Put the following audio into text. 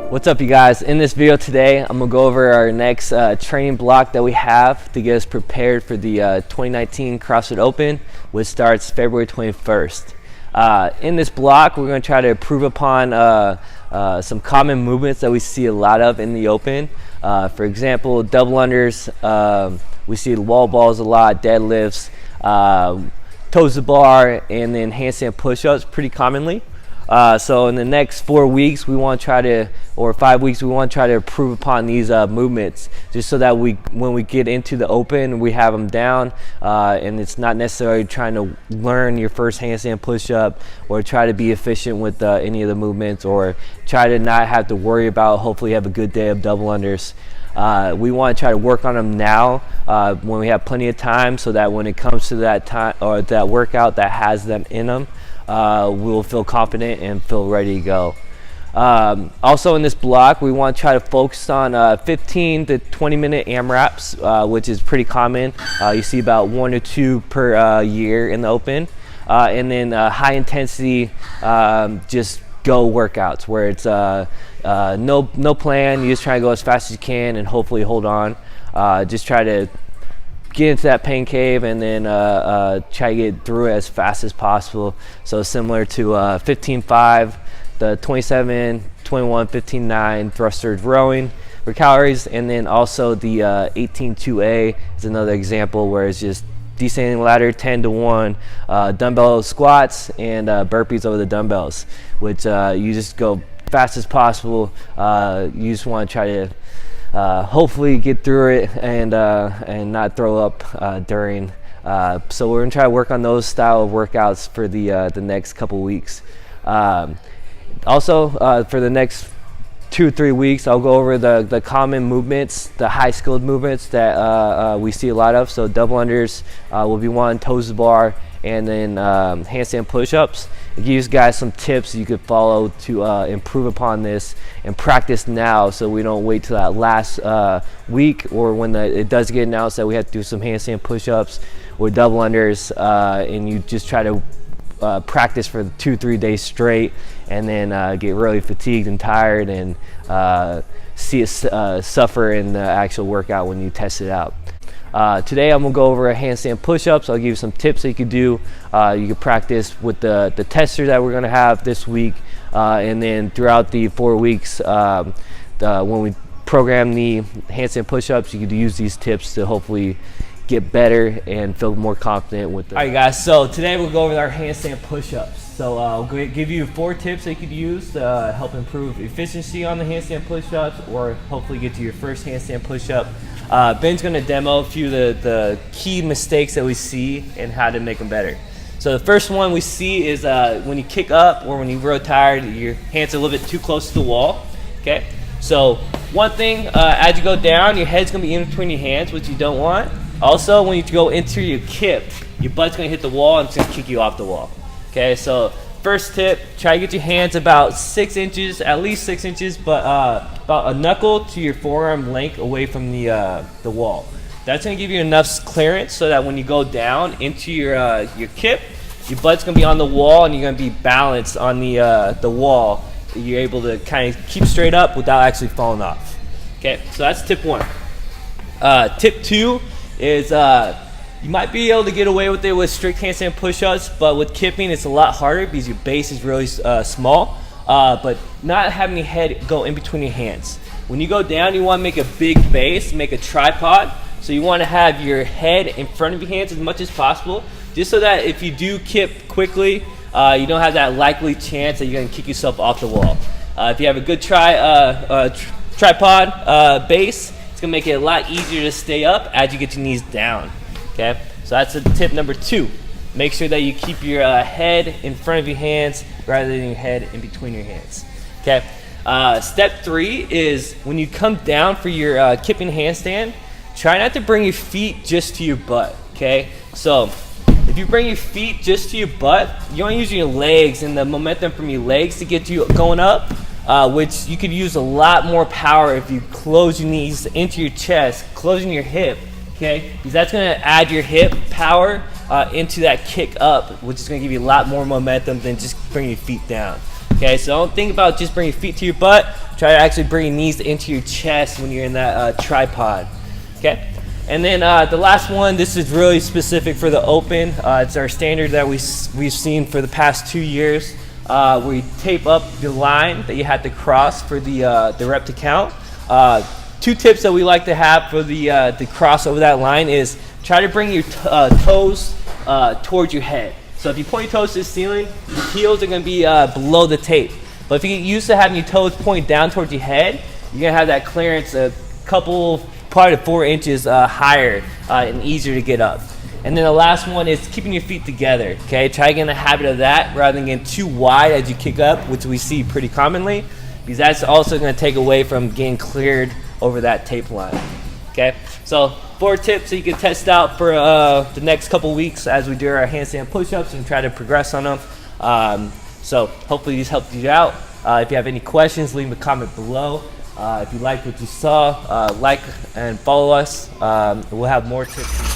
What's up, you guys? In this video today, I'm gonna go over our next training block that we have to get us prepared for the 2019 CrossFit Open, which starts February 21st. In this block, we're gonna try to improve upon some common movements that we see a lot of in the Open. For example, double unders, we see wall balls a lot, deadlifts, toes to bar, and then handstand push-ups pretty commonly. So in the next 4 weeks, we want to try to, or 5 weeks, we want to try to improve upon these movements, just so that when we get into the Open, we have them down, and it's not necessarily trying to learn your first handstand push-up or try to be efficient with any of the movements, or try to not have to worry about hopefully have a good day of double unders. We want to try to work on them now when we have plenty of time, so that when it comes to that time or that workout that has them in them, we'll feel confident and feel ready to go. Also in this block, we want to try to focus on 15 to 20 minute AMRAPs, which is pretty common. You see about 1 or 2 per year in the Open. And then high intensity, just go workouts where it's no plan. You just try to go as fast as you can and hopefully hold on. Just try to get into that pain cave and then try to get through it as fast as possible. So similar to 15.5, the 27, 21, 15.9 thrusters rowing for calories, and then also the 18.2A is another example where it's just descending ladder 10 to 1, dumbbell squats and burpees over the dumbbells, which you just go fast as possible. You just want to try to hopefully get through it and not throw up during. So we're gonna try to work on those style of workouts for the next couple weeks. Also, for the next 2 or 3 weeks, I'll go over the common movements, the high skilled movements that we see a lot of. So double unders will be one, toes to bar, and then handstand push-ups. It gives guys some tips you could follow to improve upon this and practice now, so we don't wait till that last week or when it does get announced that we have to do some handstand push-ups or double unders, and you just try to practice for 2-3 days straight and then get really fatigued and tired and see us suffer in the actual workout when you test it out. Today I'm gonna go over handstand push-ups. I'll give you some tips that you could do. You can practice with the tester that we're gonna have this week, and then throughout the 4 weeks, when we program the handstand push-ups, you could use these tips to hopefully get better and feel more confident with them. All right, guys, so today we'll go over our handstand push-ups. So I'll give you 4 tips that you could use to help improve efficiency on the handstand push-ups, or hopefully get to your first handstand push-up. Ben's gonna demo a few of the key mistakes that we see and how to make them better. So the first one we see is when you kick up or when you grow tired, your hands are a little bit too close to the wall, okay? So one thing, as you go down, your head's gonna be in between your hands, which you don't want. Also, when you go into your kip, your butt's gonna hit the wall and it's gonna kick you off the wall. Okay, so first tip, try to get your hands about 6 inches, at least 6 inches, but about a knuckle to your forearm length away from the wall. That's gonna give you enough clearance so that when you go down into your kip, your butt's gonna be on the wall and you're gonna be balanced on the wall. You're able to kind of keep straight up without actually falling off. Okay, so that's tip 1. Tip 2 is you might be able to get away with it with strict handstand push-ups, but with kipping it's a lot harder because your base is really small, but not having your head go in between your hands. When you go down, you want to make a big base, make a tripod, so you want to have your head in front of your hands as much as possible, just so that if you do kip quickly, you don't have that likely chance that you're going to kick yourself off the wall. If you have a good tripod base, it's gonna make it a lot easier to stay up as you get your knees down. Okay, so that's tip number 2. Make sure that you keep your head in front of your hands rather than your head in between your hands. Okay, step 3 is when you come down for your kipping handstand, try not to bring your feet just to your butt. Okay, so if you bring your feet just to your butt, you want to use your legs and the momentum from your legs to get you going up. Which you could use a lot more power if you close your knees into your chest, closing your hip, okay? Because that's gonna add your hip power into that kick up, which is gonna give you a lot more momentum than just bringing your feet down. Okay, so don't think about just bringing feet to your butt. Try to actually bring your knees into your chest when you're in that tripod. Okay, and then the last one, this is really specific for the open. It's our standard that we've seen for the past 2 years. We tape up the line that you have to cross for the rep to count. 2 tips that we like to have for the cross over that line is try to bring your toes towards your head. So if you point your toes to the ceiling, your heels are going to be below the tape. But if you get used to having your toes point down towards your head, you're going to have that clearance a couple, probably 4 inches higher and easier to get up. And then the last one is keeping your feet together. Okay, try getting a habit of that rather than getting too wide as you kick up, which we see pretty commonly, because that's also going to take away from getting cleared over that tape line. Okay, so 4 tips that you can test out for the next couple weeks as we do our handstand push-ups and try to progress on them. So hopefully these helped you out. If you have any questions, leave a comment below. If you liked what you saw, like and follow us. We'll have more tips.